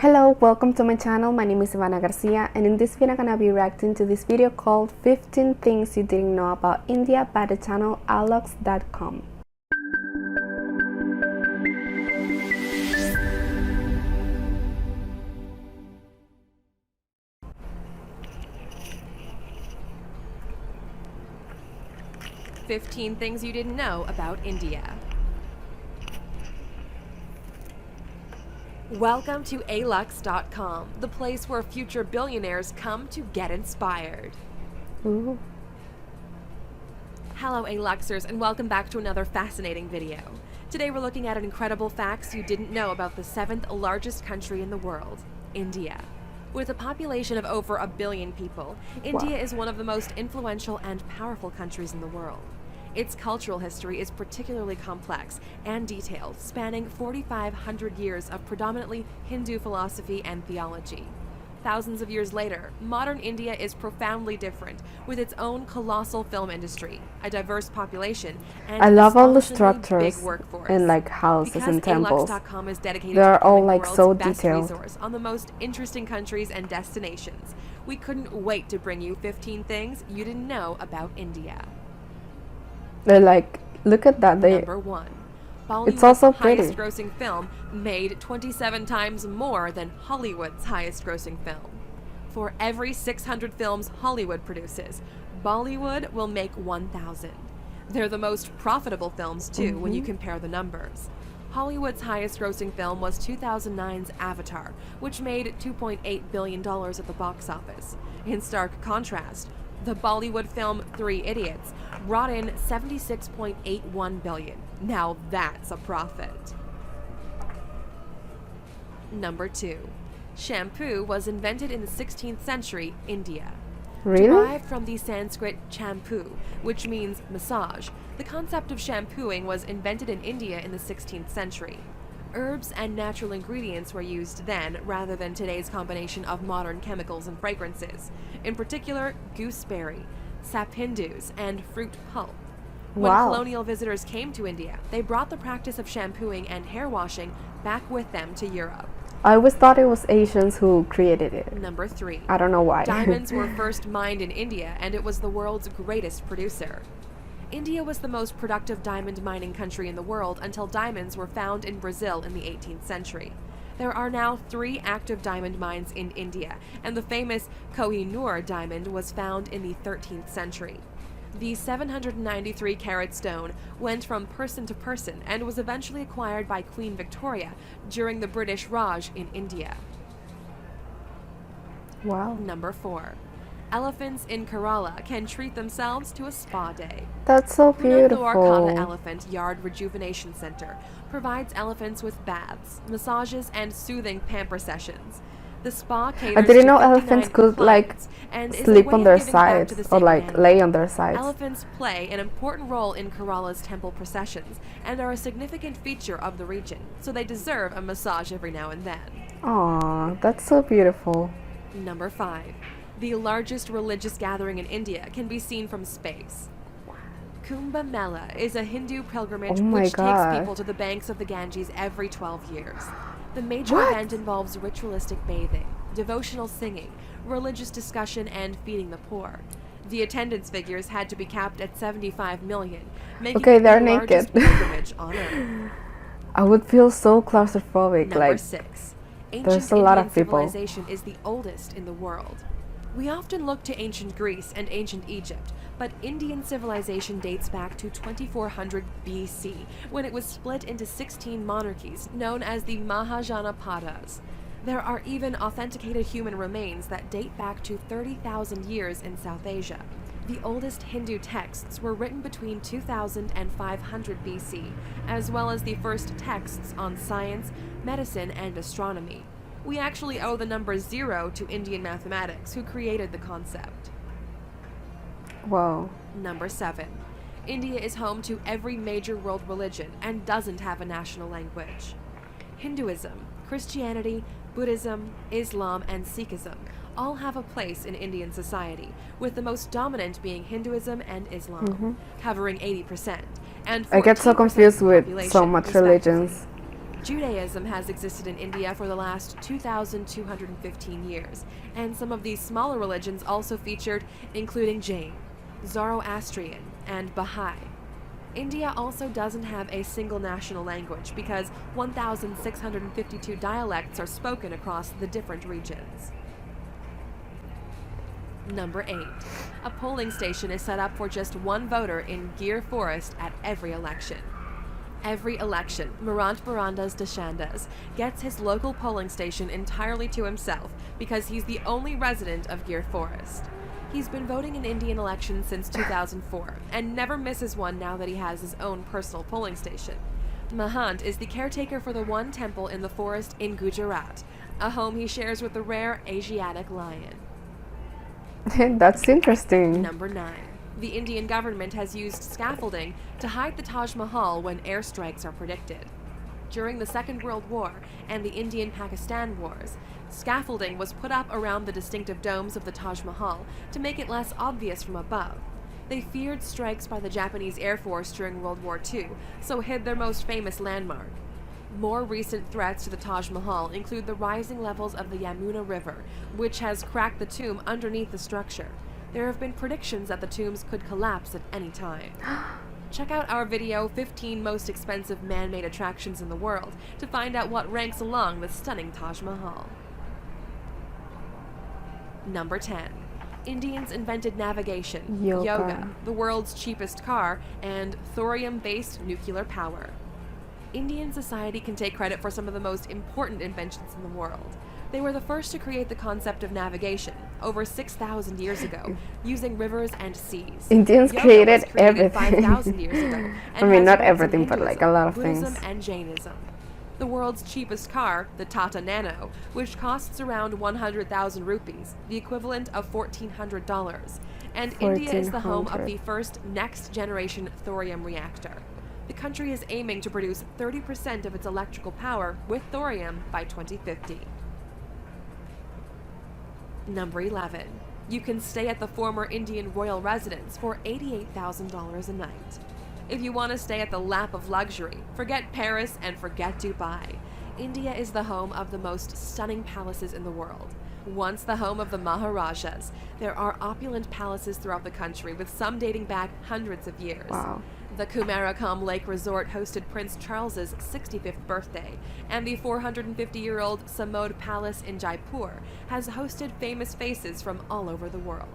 Hello, welcome to my channel. My name is Ivana Garcia, and in this video I'm gonna be reacting to this video called 15 Things You Didn't Know About India by the channel alox.com. "15 Things You Didn't Know About India." Welcome to alux.com, the place where future billionaires come to get inspired. Ooh. Hello Aluxers, and welcome back to another fascinating video. Today we're looking at incredible facts you didn't know about the 7th largest country in the world, India. With a population of over 1 billion people, India is one of the most influential and powerful countries in the world. Its cultural history is particularly complex and detailed, spanning 4,500 years of predominantly Hindu philosophy and theology. Thousands of years later, modern India is profoundly different, with its own colossal film industry, a diverse population, and I love all the astonishingly structures big workforce. and like houses Because and temples. alux.com is dedicated They're to all becoming like the so world's best detailed. resource on the most interesting countries and destinations. We couldn't wait to bring you 15 things you didn't know about India. They're like, look at that. Number 1. It's also Bollywood's pretty. highest-grossing film made 27 times more than Hollywood's highest-grossing film. For every 600 films Hollywood produces, Bollywood will make 1,000. They're the most profitable films, too, when you compare the numbers. Hollywood's highest-grossing film was 2009's Avatar, which made $2.8 billion at the box office. In stark contrast, the Bollywood film 3 Idiots brought in $76.81 billion. Now that's a profit. Number 2. Shampoo was invented in the 16th century, India. Really? Derived from the Sanskrit champu, which means massage, the concept of shampooing was invented in India in the 16th century. Herbs and natural ingredients were used then, rather than today's combination of modern chemicals and fragrances. In particular, gooseberry, sapindus, and fruit pulp. When Wow. colonial visitors came to India, they brought the practice of shampooing and hair washing back with them to Europe. I always thought it was Asians who created it. Number 3. I don't know why. Diamonds were first mined in India, and it was the world's greatest producer. India was the most productive diamond mining country in the world until diamonds were found in Brazil in the 18th century. There are now 3 active diamond mines in India, and the famous Koh-i-Noor diamond was found in the 13th century. The 793-carat stone went from person to person and was eventually acquired by Queen Victoria during the British Raj in India. Wow. Number 4. Elephants in Kerala can treat themselves to a spa day. That's so beautiful. Dwarkana Elephant Yard Rejuvenation Center provides elephants with baths, massages, and soothing pamper sessions. The spa caters I didn't know to 59 elephants could like clients and is a sleep way on of their giving back to sides the or sacred like animal. lay on their sides. Elephants play an important role in Kerala's temple processions and are a significant feature of the region, so they deserve a massage every now and then. Aw, that's so beautiful. Number 5. The largest religious gathering in India can be seen from space. Kumbh Mela is a Hindu pilgrimage Oh my which God. takes people to the banks of the Ganges every 12 years. The major What? event involves ritualistic bathing, devotional singing, religious discussion, and feeding the poor. The attendance figures had to be capped at 75 million, making Okay, it they're the largest naked. pilgrimage on Earth. I would feel so claustrophobic. Number Like, 6. there's Ancient a lot of Indian people. civilization is the oldest in the world. We often look to ancient Greece and ancient Egypt, but Indian civilization dates back to 2400 BC, when it was split into 16 monarchies, known as the Mahajanapadas. There are even authenticated human remains that date back to 30,000 years in South Asia. The oldest Hindu texts were written between 2000 and 500 BC, as well as the first texts on science, medicine, and astronomy. We actually owe the number 0 to Indian mathematics, who created the concept. whoa. Number 7. India is home to every major world religion and doesn't have a national language. Hinduism, Christianity, Buddhism, Islam, and Sikhism all have a place in Indian society, with the most dominant being Hinduism and Islam, covering 80%, and I get so 14% confused of the with population, so much respectively. religions. Judaism has existed in India for the last 2,215 years, and some of these smaller religions also featured, including Jain, Zoroastrian, and Baha'i. India also doesn't have a single national language because 1,652 dialects are spoken across the different regions. Number 8. A polling station is set up for just one voter in Gir Forest at every election. Every election, Marant Barandas Deshandas gets his local polling station entirely to himself because he's the only resident of Gir Forest. He's been voting in Indian elections since 2004 and never misses one now that he has his own personal polling station. Mahant is the caretaker for the one temple in the forest in Gujarat, a home he shares with the rare Asiatic lion. That's interesting. Number 9. The Indian government has used scaffolding to hide the Taj Mahal when airstrikes are predicted. During the Second World War and the Indian-Pakistan Wars, scaffolding was put up around the distinctive domes of the Taj Mahal to make it less obvious from above. They feared strikes by the Japanese Air Force during World War II, so hid their most famous landmark. More recent threats to the Taj Mahal include the rising levels of the Yamuna River, which has cracked the tomb underneath the structure. There have been predictions that the tombs could collapse at any time. Check out our video, 15 Most Expensive Man-Made Attractions in the World, to find out what ranks along the stunning Taj Mahal. Number 10. Indians invented navigation, yoga, the world's cheapest car, and thorium-based nuclear power. Indian society can take credit for some of the most important inventions in the world. They were the first to create the concept of navigation, over 6,000 years ago, using rivers and seas. Indians created everything. 5,000 years ago, I mean, not everything, but like a lot of Buddhism things. and Jainism. The world's cheapest car, the Tata Nano, which costs around 100,000 rupees, the equivalent of $1,400. And India is the home of the first next-generation thorium reactor. The country is aiming to produce 30% of its electrical power with thorium by 2050. Number 11. You can stay at the former Indian royal residence for $88,000 a night. If you want to stay at the lap of luxury, forget Paris and forget Dubai. India is the home of the most stunning palaces in the world. Once the home of the Maharajas, there are opulent palaces throughout the country, with some dating back hundreds of years. Wow. The Kumarakam Lake Resort hosted Prince Charles's 65th birthday, and the 450-year-old Samod Palace in Jaipur has hosted famous faces from all over the world.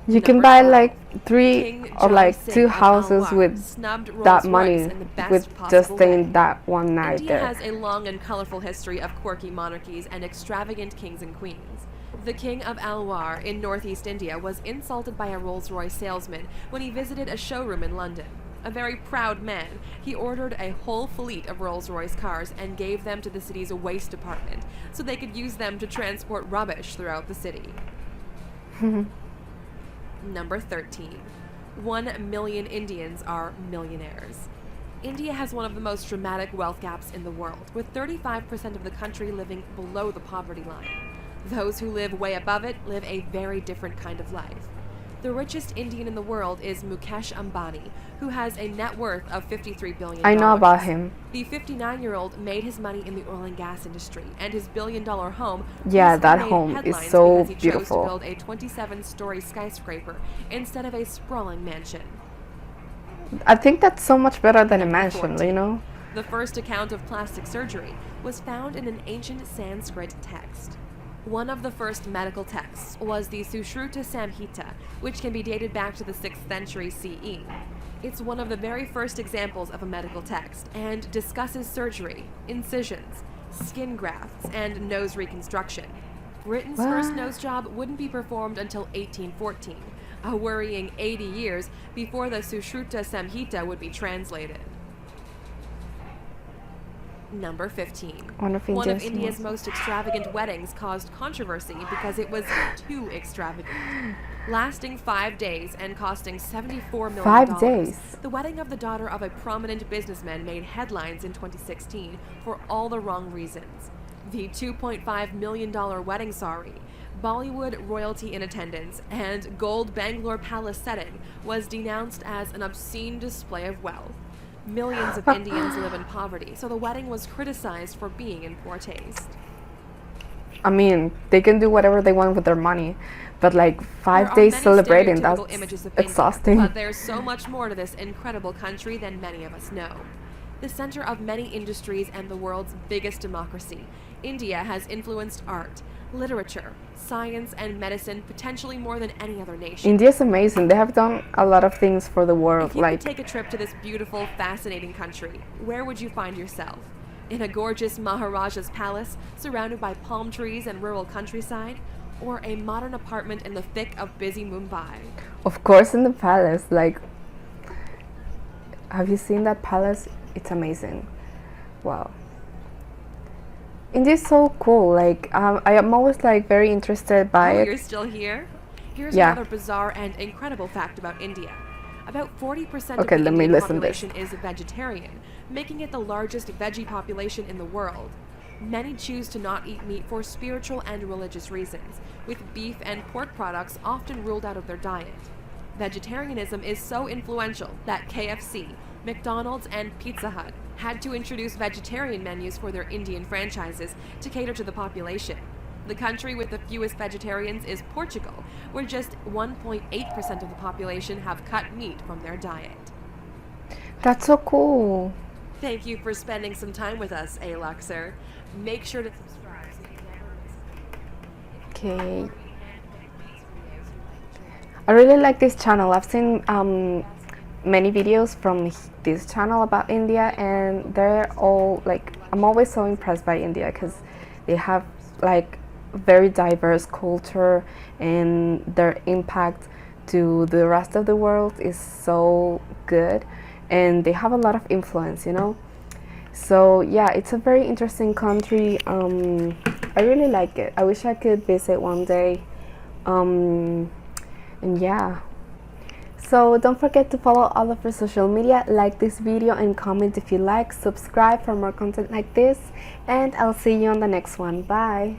You can buy like 3 or like 2 houses with that money, with just staying that one night India there. has a long and colorful history of quirky monarchies and extravagant kings and queens. The King of Alwar in northeast India was insulted by a Rolls-Royce salesman when he visited a showroom in London. A very proud man, he ordered a whole fleet of Rolls-Royce cars and gave them to the city's waste department so they could use them to transport rubbish throughout the city. Number 13. 1 million Indians are millionaires. India has one of the most dramatic wealth gaps in the world, with 35% of the country living below the poverty line. Those who live way above it live a very different kind of life. The richest Indian in the world is Mukesh Ambani, who has a net worth of $53 billion. I know about him. The 59-year-old made his money in the oil and gas industry, and his billion-dollar home that home is so because he beautiful. chose to build a 27-story skyscraper instead of a sprawling mansion. I think that's so much better than a mansion, 14. you know? The first account of plastic surgery was found in an ancient Sanskrit text. One of the first medical texts was the Sushruta Samhita, which can be dated back to the 6th century CE. It's one of the very first examples of a medical text and discusses surgery, incisions, skin grafts, and nose reconstruction. Britain's first nose job wouldn't be performed until 1814, a worrying 80 years before the Sushruta Samhita would be translated. Number 15. One of India's most extravagant weddings caused controversy because it was too extravagant. Lasting 5 days and costing $74 million. 5 days? The wedding of the daughter of a prominent businessman made headlines in 2016 for all the wrong reasons. The $2.5 million wedding sari, Bollywood royalty in attendance, and gold Bangalore Palace setting was denounced as an obscene display of wealth. Millions of Indians live in poverty, so the wedding was criticized for being in poor taste. I mean, they can do whatever they want with their money, but like There 5 are days many celebrating, stereotypical that's images of exhausting. India, but there's so much more to this incredible country than many of us know. The center of many industries and the world's biggest democracy, India has influenced art, literature, science, and medicine potentially more than any other nation. India's amazing. They have done a lot of things for the world. If you Like, could take a trip to this beautiful, fascinating country, where would you find yourself? In a gorgeous Maharaja's palace, surrounded by palm trees and rural countryside? Or a modern apartment in the thick of busy Mumbai? of course, in the palace. Like, have you seen that palace? It's amazing. Wow. India is so cool. Like, I am always like very interested by Oh, it. you're still here? Here's Yeah. another bizarre and incredible fact about India. About 40% Okay, of the let me Indian listen to this. population is vegetarian, making it the largest veggie population in the world. Many choose to not eat meat for spiritual and religious reasons, with beef and pork products often ruled out of their diet. Vegetarianism is so influential that KFC, McDonald's, and Pizza Hut had to introduce vegetarian menus for their Indian franchises to cater to the population. The country with the fewest vegetarians is Portugal, where just 1.8% of the population have cut meat from their diet. That's so cool. Thank you for spending some time with us, Aluxer. Make sure to subscribe so you never miss an Okay. I really like this channel. I've seen many videos from this channel about India, and they're all like, I'm always so impressed by India because they have like very diverse culture, and their impact to the rest of the world is so good, and they have a lot of influence, you know. So yeah, it's a very interesting country. I really like it. I wish I could visit one day. And yeah, so don't forget to follow all of our social media, like this video and comment if you like, subscribe for more content like this, and I'll see you on the next one. Bye.